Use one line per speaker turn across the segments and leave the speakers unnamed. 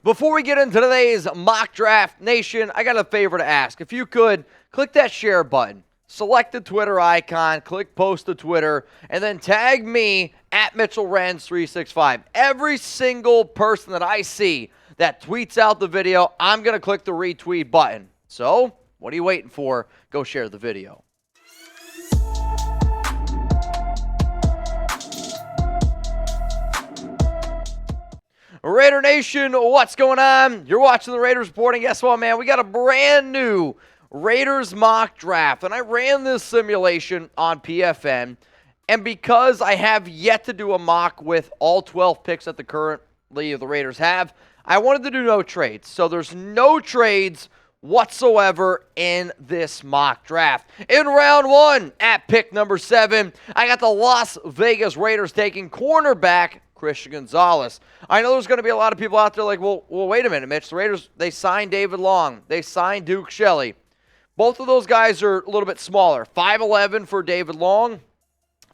Before we get into today's Mock Draft Nation, I got a favor to ask. If you could, click that share button, select the Twitter icon, click post to Twitter, and then tag me at MitchellRens365. Every single person that I see that tweets out the video, I'm going to click the retweet button. So, what are you waiting for? Go share the video. Raider Nation, what's going on? You're watching the Raiders Report, and guess what, man? We got a brand new Raiders mock draft, and I ran this simulation on PFN, and because I have yet to do a mock with all 12 picks that currently the Raiders have, I wanted to do no trades. So there's no trades whatsoever in this mock draft. In round one, at pick number 7, I got the Las Vegas Raiders taking cornerback Christian Gonzalez. I know there's going to be a lot of people out there like, well, wait a minute, Mitch. The Raiders, they signed David Long. They signed Duke Shelley. Both of those guys are a little bit smaller. 5'11" for David Long,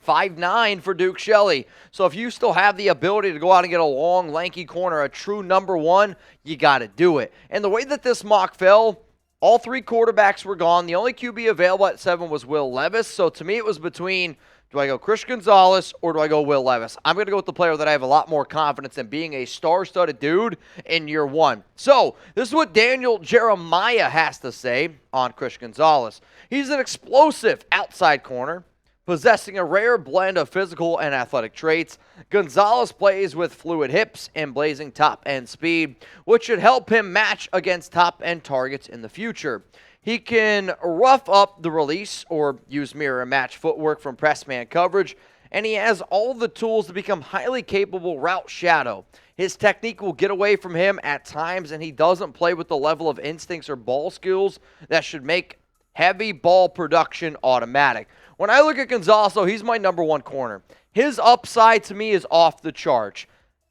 5'9" for Duke Shelley. So if you still have the ability to go out and get a long, lanky corner, a true number one, you got to do it. And the way that this mock fell, all 3 quarterbacks were gone. The only QB available at 7 was Will Levis. So to me, it was between, do I go Christian Gonzalez or do I go Will Levis? I'm going to go with the player that I have a lot more confidence in being a star-studded dude in year one. So this is what Daniel Jeremiah has to say on Christian Gonzalez. He's an explosive outside corner, possessing a rare blend of physical and athletic traits. Gonzalez plays with fluid hips and blazing top-end speed, which should help him match against top-end targets in the future. He can rough up the release or use mirror and match footwork from press man coverage, and he has all the tools to become highly capable route shadow. His technique will get away from him at times, and he doesn't play with the level of instincts or ball skills that should make heavy ball production automatic. When I look at Gonzalez, though, he's my number one corner. His upside to me is off the charts.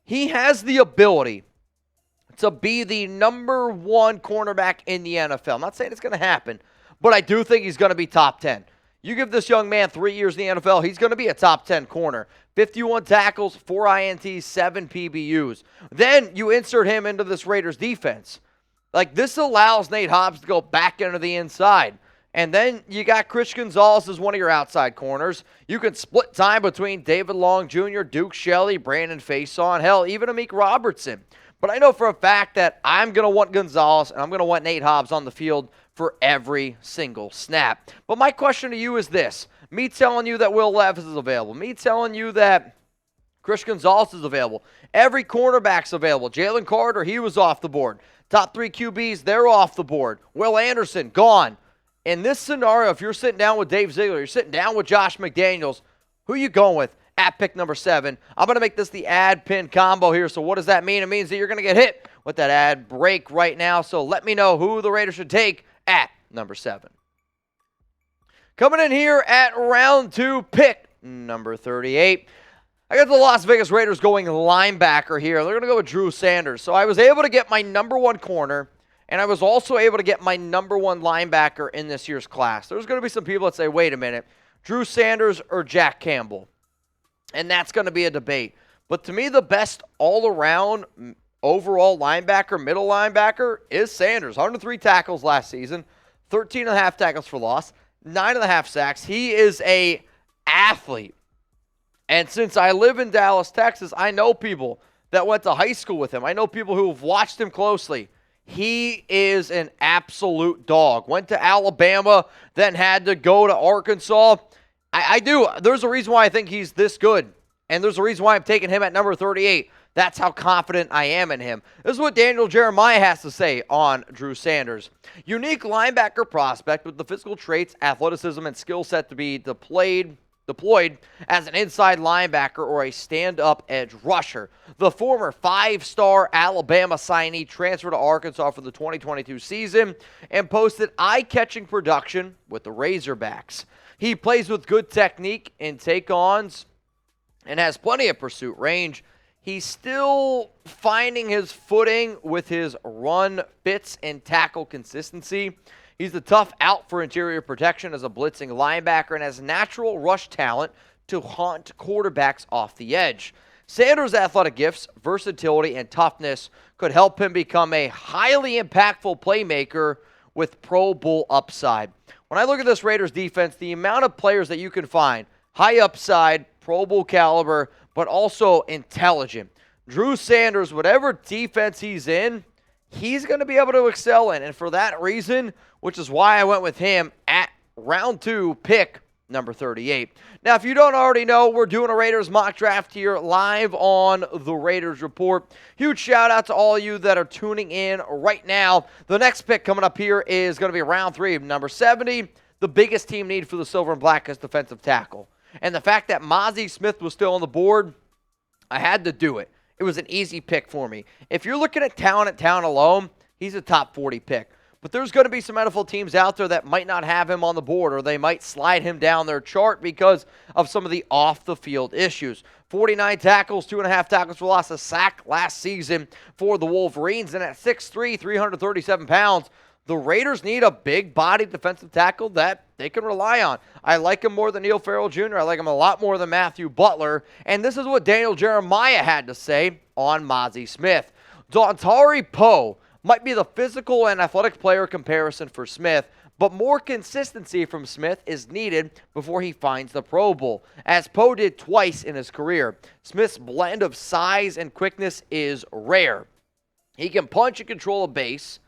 He has the ability to be the number one cornerback in the NFL. I'm not saying it's going to happen, but I do think he's going to be top 10. You give this young man 3 years in the NFL, he's going to be a top 10 corner. 51 tackles, 4 INTs, 7 PBUs. Then you insert him into this Raiders defense. Like, this allows Nate Hobbs to go back into the inside. And then you got Chris Gonzalez as one of your outside corners. You can split time between David Long Jr., Duke Shelley, Brandon Faison, hell, even Amik Robertson. But I know for a fact that I'm going to want Gonzalez and I'm going to want Nate Hobbs on the field for every single snap. But my question to you is this. Me telling you that Will Levis is available. Me telling you that Chris Gonzalez is available. Every cornerback's available. Jalen Carter, he was off the board. Top 3 QBs, they're off the board. Will Anderson, gone. In this scenario, if you're sitting down with Dave Ziegler, you're sitting down with Josh McDaniels, who are you going with? At pick number 7. I'm going to make this the ad pin combo here. So what does that mean? It means that you're going to get hit with that ad break right now. So let me know who the Raiders should take at number 7. Coming in here at round 2, pick number 38. I got the Las Vegas Raiders going linebacker here. They're going to go with Drew Sanders. So I was able to get my number 1 corner, and I was also able to get my number 1 linebacker in this year's class. There's going to be some people that say, wait a minute, Drew Sanders or Jack Campbell? And that's going to be a debate. But to me, the best all-around overall linebacker, middle linebacker, is Sanders. 103 tackles last season, 13.5 tackles for loss, 9.5 sacks. He is a athlete. And since I live in Dallas, Texas, I know people that went to high school with him. I know people who have watched him closely. He is an absolute dog. Went to Alabama, then had to go to Arkansas. I do. There's a reason why I think he's this good, and there's a reason why I'm taking him at number 38. That's how confident I am in him. This is what Daniel Jeremiah has to say on Drew Sanders. Unique linebacker prospect with the physical traits, athleticism, and skill set to be deployed as an inside linebacker or a stand-up edge rusher. The former 5-star Alabama signee transferred to Arkansas for the 2022 season and posted eye-catching production with the Razorbacks. He plays with good technique in take-ons and has plenty of pursuit range. He's still finding his footing with his run fits and tackle consistency. He's the tough out for interior protection as a blitzing linebacker and has natural rush talent to haunt quarterbacks off the edge. Sanders' athletic gifts, versatility, and toughness could help him become a highly impactful playmaker with Pro Bowl upside. When I look at this Raiders defense, the amount of players that you can find, high upside, Pro Bowl caliber, but also intelligent. Drew Sanders, whatever defense he's in, he's going to be able to excel in. And for that reason, which is why I went with him at round 2, pick number 38. Now, if you don't already know, we're doing a Raiders mock draft here live on the Raiders Report. Huge shout out to all you that are tuning in right now. The next pick coming up here is going to be round 3, number 70. The biggest team need for the Silver and Black is defensive tackle. And the fact that Mazi Smith was still on the board, I had to do it. It was an easy pick for me. If you're looking at talent alone, he's a top 40 pick. But there's going to be some NFL teams out there that might not have him on the board, or they might slide him down their chart because of some of the off-the-field issues. 49 tackles, 2.5 tackles for loss, a sack last season for the Wolverines. And at 6'3", 337 pounds, the Raiders need a big-bodied defensive tackle that they can rely on. I like him more than Neil Farrell Jr. I like him a lot more than Matthew Butler. And this is what Daniel Jeremiah had to say on Mazi Smith. Dontari Poe might be the physical and athletic player comparison for Smith, but more consistency from Smith is needed before he finds the Pro Bowl, as Poe did twice in his career. Smith's blend of size and quickness is rare. He can punch and control a base,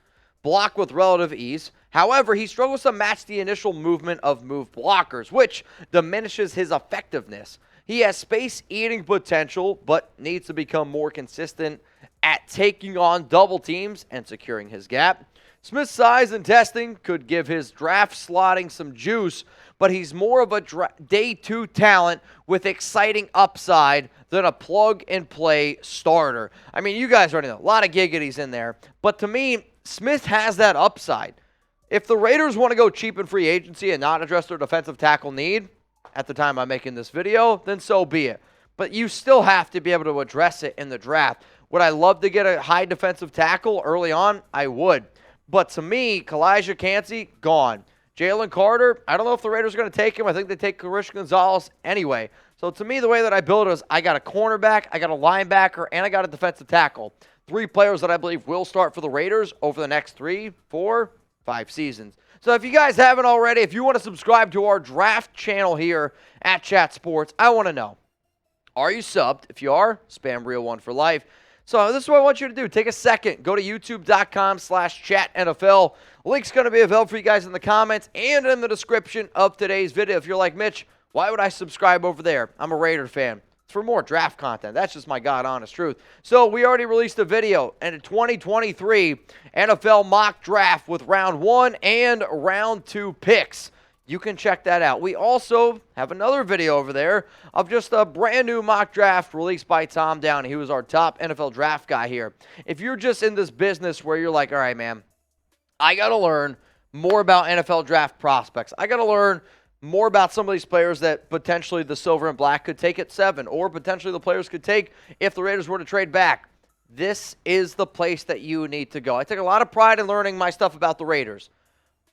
block with relative ease. However, he struggles to match the initial movement of move blockers, which diminishes his effectiveness. He has space-eating potential, but needs to become more consistent at taking on double teams and securing his gap. Smith's size and testing could give his draft slotting some juice, but he's more of a day 2 talent with exciting upside than a plug-and-play starter. I mean, you guys already know, a lot of giggities in there, but to me, Smith has that upside. If the Raiders want to go cheap in free agency and not address their defensive tackle need at the time I'm making this video, then so be it. But you still have to be able to address it in the draft. Would I love to get a high defensive tackle early on? I would. But to me, Kalijah Cansey, gone. Jalen Carter, I don't know if the Raiders are going to take him. I think they take Gonzalez anyway. So to me, the way that I build it is I got a cornerback, I got a linebacker, and I got a defensive tackle. 3 players that I believe will start for the Raiders over the next 3, 4, 5 seasons. So if you guys haven't already, if you want to subscribe to our draft channel here at Chat Sports, I want to know, are you subbed? If you are, spam Real One for life. So this is what I want you to do. Take a second. Go to youtube.com/chatNFL. Link's going to be available for you guys in the comments and in the description of today's video. If you're like, Mitch, why would I subscribe over there? I'm a Raider fan. It's for more draft content. That's just my God honest truth. So we already released a video and a 2023 NFL mock draft with round 1 and round 2 picks. You can check that out. We also have another video over there of just a brand new mock draft released by Tom Downey. He was our top NFL draft guy here. If you're just in this business where you're like, all right, man, I got to learn more about NFL draft prospects. I got to learn more about some of these players that potentially the Silver and Black could take at 7, or potentially the players could take if the Raiders were to trade back. This is the place that you need to go. I take a lot of pride in learning my stuff about the Raiders.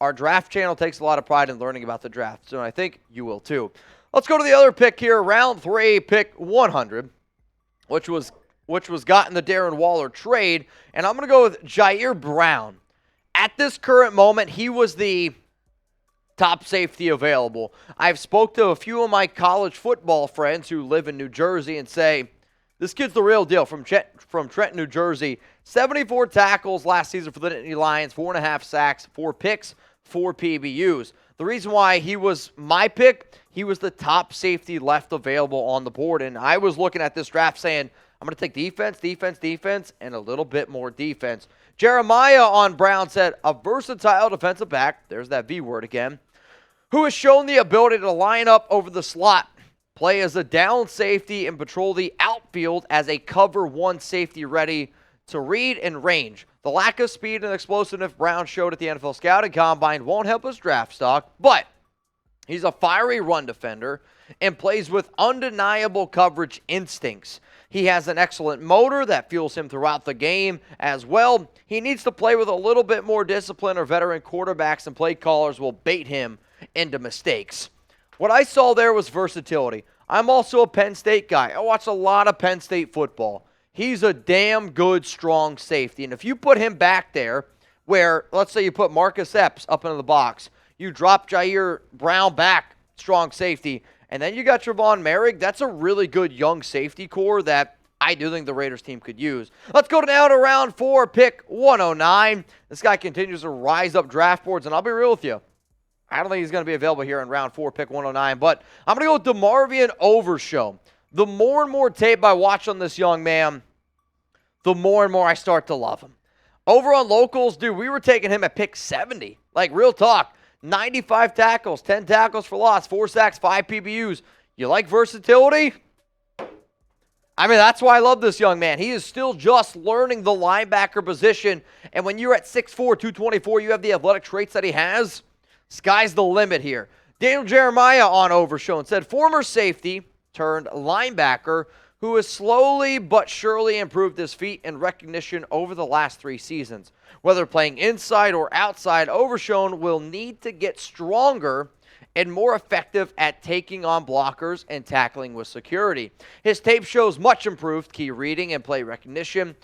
Our draft channel takes a lot of pride in learning about the draft, so I think you will too. Let's go to the other pick here, round 3, pick 100, which was got in the Darren Waller trade, and I'm going to go with Ji'Ayir Brown. At this current moment, he was the top safety available. I've spoke to a few of my college football friends who live in New Jersey and say, this kid's the real deal from Trenton, New Jersey. 74 tackles last season for the Nittany Lions, 4.5 sacks, 4 picks, 4 PBUs. The reason why he was my pick, he was the top safety left available on the board. And I was looking at this draft saying, I'm going to take defense, and a little bit more defense. Jeremiah on Brown said, a versatile defensive back, there's that V word again, who has shown the ability to line up over the slot, play as a down safety, and patrol the outfield as a cover 1 safety ready to read and range. The lack of speed and explosiveness Brown showed at the NFL Scouting Combine won't help his draft stock, but he's a fiery run defender and plays with undeniable coverage instincts. He has an excellent motor that fuels him throughout the game as well. He needs to play with a little bit more discipline, or veteran quarterbacks and play callers will bait him into mistakes. What I saw there was versatility. I'm also a Penn State guy. I watch a lot of Penn State football. he's a damn good, strong safety. And if you put him back there, where, let's say you put Marcus Epps up into the box, you drop Ji'Ayir Brown back, strong safety, and then you got Trevon Merrick, that's a really good young safety core that I do think the Raiders team could use. Let's go now to round 4, pick 109. This guy continues to rise up draft boards, and I'll be real with you. I don't think he's going to be available here in round 4, pick 109, but I'm going to go with DeMarvion Overshown. The more and more tape I watch on this young man, the more and more I start to love him. Over on locals, dude, we were taking him at pick 70. Like, real talk. 95 tackles, 10 tackles for loss, 4 sacks, 5 PBUs. You like versatility? I mean, that's why I love this young man. He is still just learning the linebacker position, and when you're at 6'4", 224, you have the athletic traits that he has, sky's the limit here. Daniel Jeremiah on Overshown said, former safety turned linebacker who has slowly but surely improved his feet and recognition over the last 3 seasons. Whether playing inside or outside, Overshown will need to get stronger and more effective at taking on blockers and tackling with security. His tape shows much improved key reading and play recognition,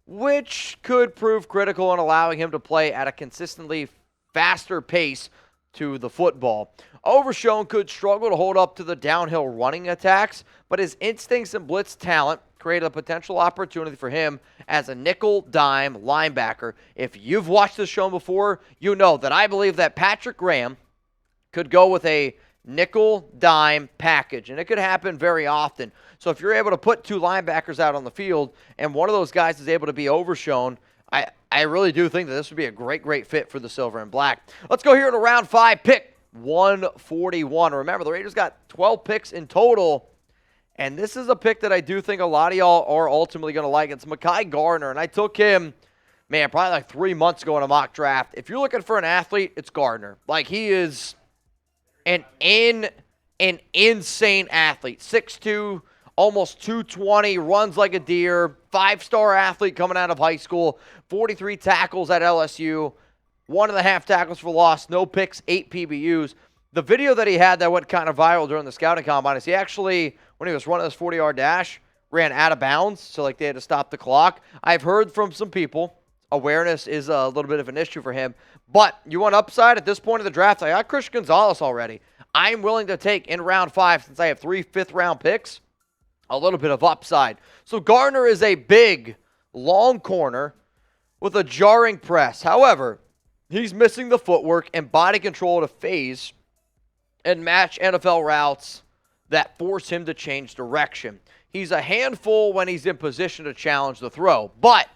which could prove critical in allowing him to play at a consistently faster pace to the football. Overshown could struggle to hold up to the downhill running attacks, but his instincts and blitz talent create a potential opportunity for him as a nickel-dime linebacker. If you've watched this show before, you know that I believe that Patrick Graham could go with a nickel-dime package, and it could happen very often. So if you're able to put 2 linebackers out on the field and one of those guys is able to be Overshown, I really do think that this would be a great, great fit for the silver and black. Let's go here to round 5, pick 141. Remember, the Raiders got 12 picks in total, and this is a pick that I do think a lot of y'all are ultimately going to like. It's Mekhi Garner, and I took him, man, probably like 3 months ago in a mock draft. If you're looking for an athlete, it's Garner. Like, he is an insane athlete. 6'2", almost 220, runs like a deer, 5-star athlete coming out of high school, 43 tackles at LSU, 1.5 tackles for loss, no picks, 8 PBUs. The video that he had that went kind of viral during the scouting combine is he actually, when he was running this 40-yard dash, ran out of bounds, so like they had to stop the clock. I've heard from some people, awareness is a little bit of an issue for him, but you want upside at this point of the draft? I got Christian Gonzalez already. I'm willing to take in round 5, since I have 3 fifth-round picks, a little bit of upside. So Garner is a big, long corner with a jarring press. However, he's missing the footwork and body control to phase and match NFL routes that force him to change direction. He's a handful when he's in position to challenge the throw, but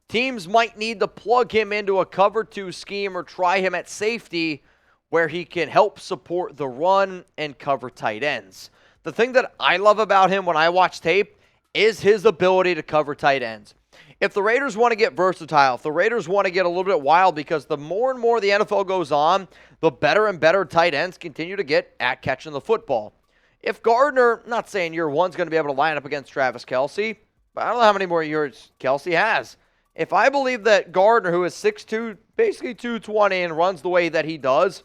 teams might need to plug him into a cover 2 scheme or try him at safety where he can help support the run and cover tight ends. The thing that I love about him when I watch tape is his ability to cover tight ends. If the Raiders want to get versatile, if the Raiders want to get a little bit wild, because the more and more the NFL goes on, the better and better tight ends continue to get at catching the football. If Gardner, not saying year 1's going to be able to line up against Travis Kelce, but I don't know how many more years Kelce has. If I believe that Gardner, who is 6'2", basically 220, and runs the way that he does,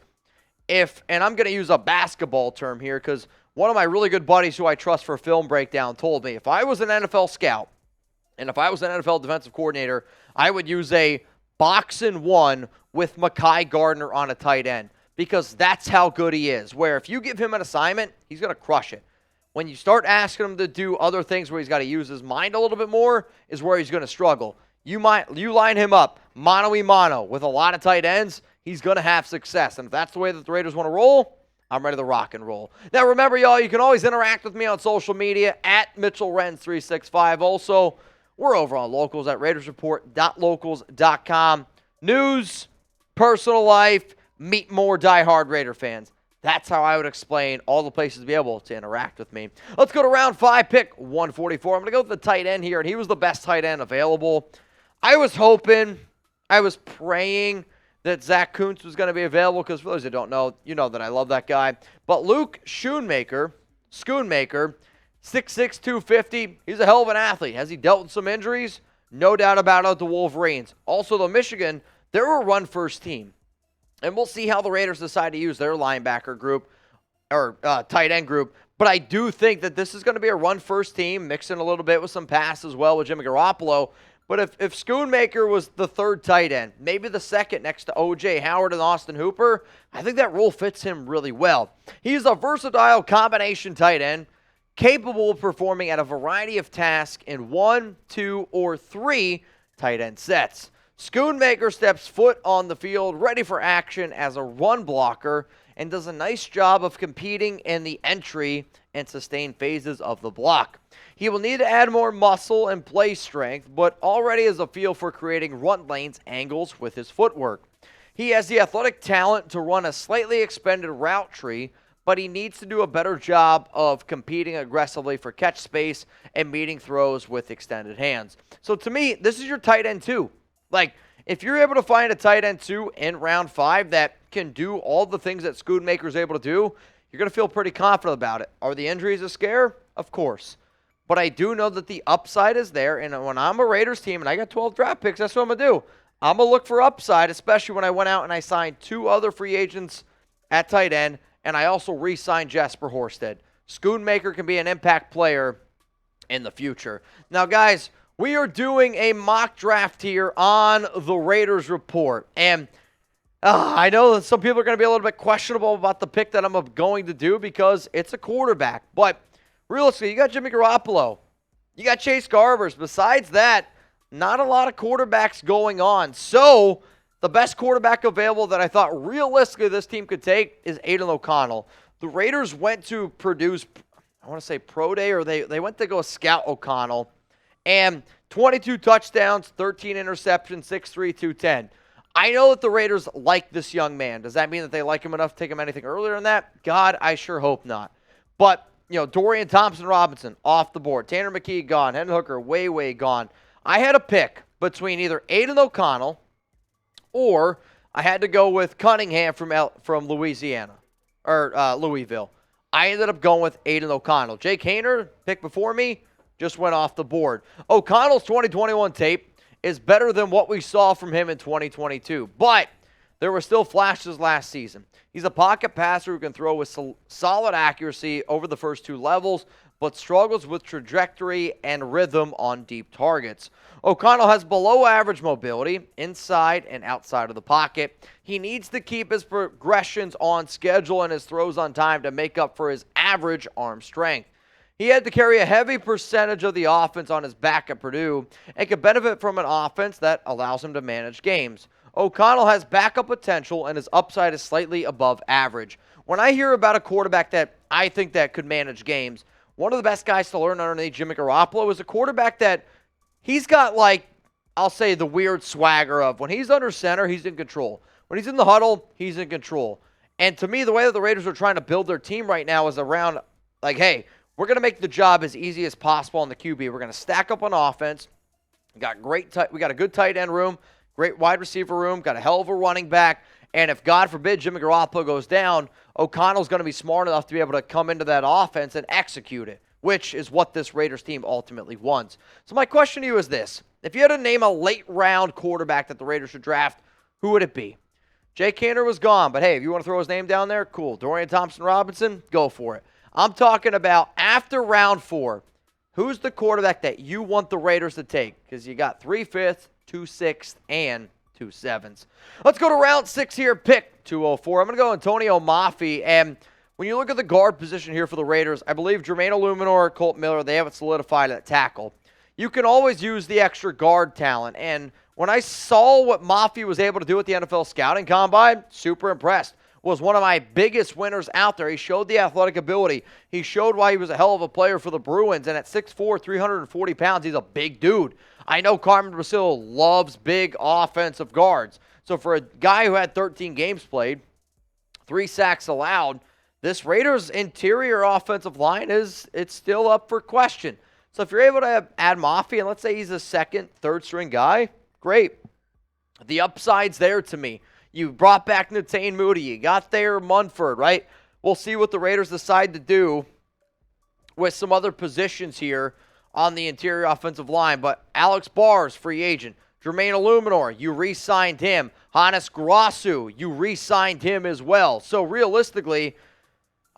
and I'm going to use a basketball term here because one of my really good buddies who I trust for film breakdown told me if I was an NFL scout and if I was an NFL defensive coordinator, I would use a box and 1 with Mekhi Garner on a tight end because that's how good he is, where if you give him an assignment, he's going to crush it. When you start asking him to do other things where he's got to use his mind a little bit more is where he's going to struggle. You line him up mano-a-mano with a lot of tight ends, he's going to have success. And if that's the way that the Raiders want to roll, I'm ready to rock and roll. Now, remember, y'all, you can always interact with me on social media at MitchellRens365. Also, we're over on Locals at RaidersReport.locals.com. News, personal life, meet more diehard Raider fans. That's how I would explain all the places to be able to interact with me. Let's go to round 5, pick 144. I'm going to go with the tight end here, and he was the best tight end available. I was praying that Zach Kuntz was going to be available because for those who don't know, you know that I love that guy. But Luke Schoonmaker, 6'6", 250, he's a hell of an athlete. Has he dealt with some injuries? No doubt about it, the Wolverines. Also, the Michigan, they're a run-first team. And we'll see how the Raiders decide to use their linebacker group or tight end group. But I do think that this is going to be a run-first team, mixing a little bit with some pass as well with Jimmy Garoppolo. But if Schoonmaker was the third tight end, maybe the second next to O.J. Heyward and Austin Hooper, I think that role fits him really well. He's a versatile combination tight end, capable of performing at a variety of tasks in 1, 2, or 3 tight end sets. Schoonmaker steps foot on the field, ready for action as a run blocker, and does a nice job of competing in the entry and sustained phases of the block. He will need to add more muscle and play strength, but already has a feel for creating run lanes angles with his footwork. He has the athletic talent to run a slightly expanded route tree, but he needs to do a better job of competing aggressively for catch space and meeting throws with extended hands. So to me, this is your tight end 2. Like, if you're able to find a tight end 2 in round 5 that can do all the things that Schoonmaker's able to do, you're going to feel pretty confident about it. Are the injuries a scare? Of course. But I do know that the upside is there, and when I'm a Raiders team and I got 12 draft picks, that's what I'm going to do. I'm going to look for upside, especially when I went out and I signed 2 other free agents at tight end, and I also re-signed Jesper Horsted. Schoonmaker can be an impact player in the future. Now, guys, we are doing a mock draft here on the Raiders Report, and I know that some people are going to be a little bit questionable about the pick that I'm going to do because it's a quarterback, but realistically, you got Jimmy Garoppolo. You got Chase Garbers. Besides that, not a lot of quarterbacks going on. So, the best quarterback available that I thought realistically this team could take is Aidan O'Connell. The Raiders went to Purdue's, I want to say pro day, or they went to go scout O'Connell. And 22 touchdowns, 13 interceptions, 6'3", 210. I know that the Raiders like this young man. Does that mean that they like him enough to take him anything earlier than that? God, I sure hope not. But Dorian Thompson-Robinson off the board. Tanner McKee gone. Hendon Hooker way gone. I had a pick between either Aidan O'Connell or I had to go with Cunningham from Louisiana or Louisville. I ended up going with Aidan O'Connell. Jake Haener, pick before me, just went off the board. O'Connell's 2021 tape is better than what we saw from him in 2022, but there were still flashes last season. He's a pocket passer who can throw with solid accuracy over the first 2 levels, but struggles with trajectory and rhythm on deep targets. O'Connell has below average mobility inside and outside of the pocket. He needs to keep his progressions on schedule and his throws on time to make up for his average arm strength. He had to carry a heavy percentage of the offense on his back at Purdue and could benefit from an offense that allows him to manage games. O'Connell has backup potential and his upside is slightly above average. When I hear about a quarterback that I think that could manage games, one of the best guys to learn underneath Jimmy Garoppolo is a quarterback that he's got, like, I'll say the weird swagger of when he's under center, he's in control. When he's in the huddle, he's in control. And to me, the way that the Raiders are trying to build their team right now is around, like, hey, we're going to make the job as easy as possible on the QB. We're going to stack up on offense. We got a good tight end room, great wide receiver room, got a hell of a running back. And if, God forbid, Jimmy Garoppolo goes down, O'Connell's going to be smart enough to be able to come into that offense and execute it, which is what this Raiders team ultimately wants. So my question to you is this. If you had to name a late-round quarterback that the Raiders should draft, who would it be? Jake Haener was gone, but hey, if you want to throw his name down there, cool. Dorian Thompson-Robinson, go for it. I'm talking about after round 4, who's the quarterback that you want the Raiders to take? Because you got 3 5th, 2 6th, and 2 7s. Let's go to round 6 here, pick 204. I'm going to go Atonio Mafi, and when you look at the guard position here for the Raiders, I believe Jermaine Illuminor, Colt Miller, they have it solidified at tackle. You can always use the extra guard talent, and when I saw what Mafi was able to do at the NFL Scouting Combine, super impressed. Was one of my biggest winners out there. He showed the athletic ability. He showed why he was a hell of a player for the Bruins, and at 6'4", 340 pounds, he's a big dude. I know Carmen Brasil loves big offensive guards. So for a guy who had 13 games played, 3 sacks allowed, this Raiders interior offensive line it's still up for question. So if you're able to add Mafi, and let's say he's a second, third string guy, great. The upside's there to me. You brought back Netane Moody. You got there Munford, right? We'll see what the Raiders decide to do with some other positions here on the interior offensive line. But Alex Barrs, free agent. Jermaine Illuminor, you re-signed him. Hannes Grassu, you re-signed him as well. So realistically,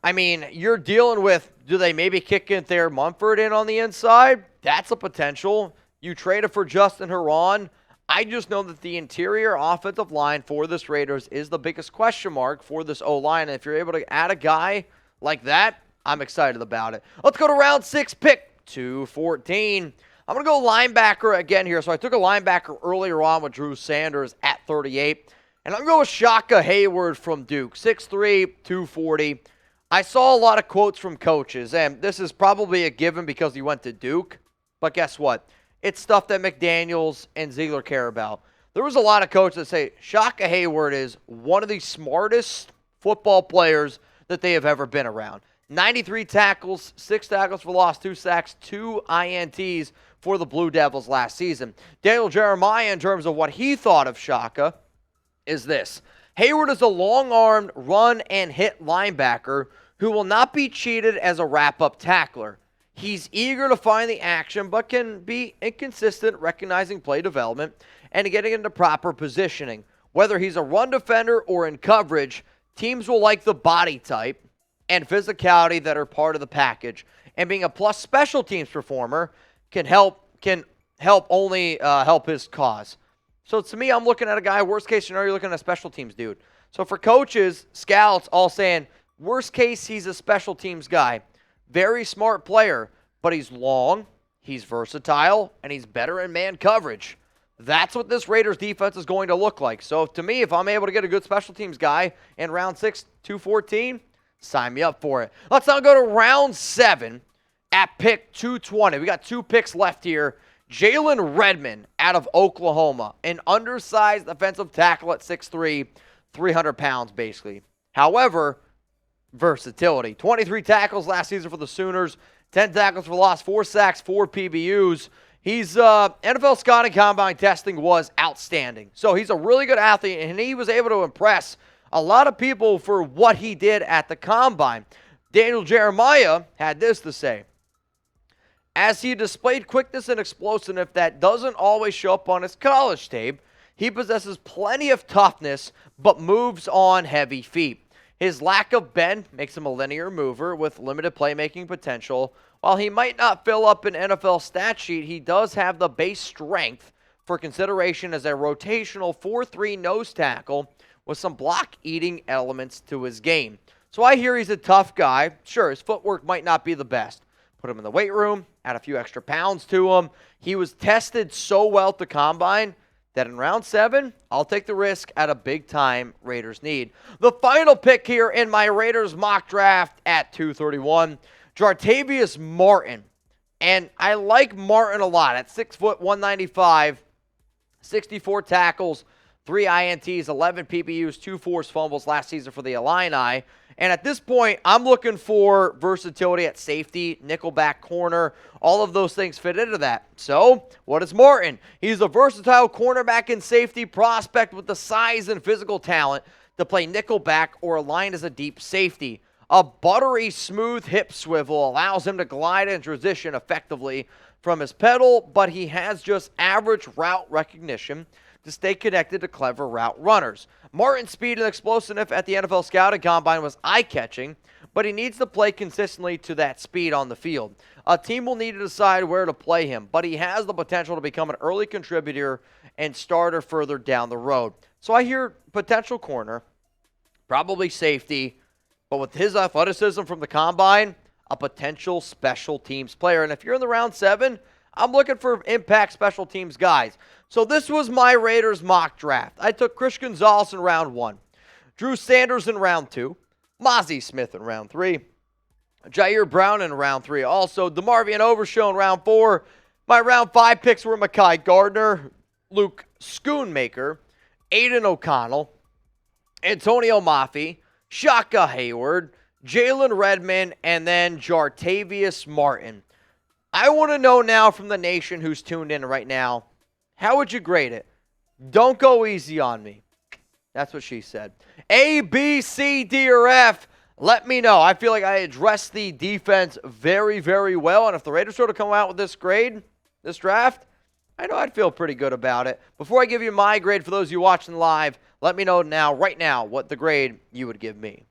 I mean, you're dealing with Do they maybe kick in there Mumford in on the inside? That's a potential. You traded for Justin Herron. I just know that the interior offensive line for this Raiders is the biggest question mark for this O-line. And if you're able to add a guy like that, I'm excited about it. Let's go to round 6, pick 214. I'm going to go linebacker again here. So I took a linebacker earlier on with Drew Sanders at 38. And I'm going to go with Shaka Heyward from Duke, 6'3", 240. I saw a lot of quotes from coaches, and this is probably a given because he went to Duke. But guess what? It's stuff that McDaniels and Ziegler care about. There was a lot of coaches that say Shaka Heyward is one of the smartest football players that they have ever been around. 93 tackles, 6 tackles for loss, 2 sacks, 2 INTs for the Blue Devils last season. Daniel Jeremiah, in terms of what he thought of Shaka, is this. Heyward is a long-armed run and hit linebacker who will not be cheated as a wrap-up tackler. He's eager to find the action, but can be inconsistent recognizing play development and getting into proper positioning. Whether he's a run defender or in coverage, teams will like the body type and physicality that are part of the package. And being a plus special teams performer can help his cause. So to me, I'm looking at a guy, worst case scenario, you're looking at a special teams dude. So for coaches, scouts, all saying, worst case, he's a special teams guy. Very smart player, but he's long, he's versatile, and he's better in man coverage. That's what this Raiders defense is going to look like. So to me, if I'm able to get a good special teams guy in round 6, 214, sign me up for it. Let's now go to round 7 at pick 220. We got 2 picks left here. Jalen Redmond out of Oklahoma, an undersized offensive tackle at 6'3", 300 pounds basically. However, versatility. 23 tackles last season for the Sooners, 10 tackles for loss, 4 sacks, 4 PBUs. He's NFL scouting combine testing was outstanding. So he's a really good athlete, and he was able to impress a lot of people for what he did at the combine. Daniel Jeremiah had this to say. As he displayed quickness and explosiveness that doesn't always show up on his college tape, he possesses plenty of toughness but moves on heavy feet. His lack of bend makes him a linear mover with limited playmaking potential. While he might not fill up an NFL stat sheet, he does have the base strength for consideration as a rotational 4-3 nose tackle with some block-eating elements to his game. So I hear he's a tough guy. Sure, his footwork might not be the best. Put him in the weight room, add a few extra pounds to him. He was tested so well at the combine that in round 7, I'll take the risk at a big-time Raiders need. The final pick here in my Raiders mock draft at 231, Jartavius Martin. And I like Martin a lot. At 6 foot, 195, 64 tackles, 3 INTs, 11 PBUs, 2 forced fumbles last season for the Illini. And at this point, I'm looking for versatility at safety, nickelback, corner. All of those things fit into that. So, what is Martin? He's a versatile cornerback and safety prospect with the size and physical talent to play nickelback or aligned as a deep safety. A buttery, smooth hip swivel allows him to glide and transition effectively from his pedal, but he has just average route recognition to stay connected to clever route runners. Martin's speed and explosiveness at the NFL Scouting Combine was eye-catching, but he needs to play consistently to that speed on the field. A team will need to decide where to play him, but he has the potential to become an early contributor and starter further down the road. So I hear potential corner, probably safety, but with his athleticism from the Combine, a potential special teams player. And if you're in the round 7, I'm looking for impact special teams guys. So this was my Raiders mock draft. I took Chris Gonzalez in round 1, Drew Sanders in round 2, Mazi Smith in round 3, Ji'Ayir Brown in round 3. Also, DeMarvion Overshown in round 4. My round 5 picks were Mekhi Garner, Luke Schoonmaker, Aidan O'Connell, Atonio Mafi, Shaka Heyward, Jalen Redmond, and then Jartavius Martin. I want to know now from the nation who's tuned in right now, how would you grade it? Don't go easy on me. That's what she said. A, B, C, D, or F. Let me know. I feel like I addressed the defense very, very well. And if the Raiders were to come out with this grade, this draft, I know I'd feel pretty good about it. Before I give you my grade for those of you watching live, let me know now, right now, what the grade you would give me.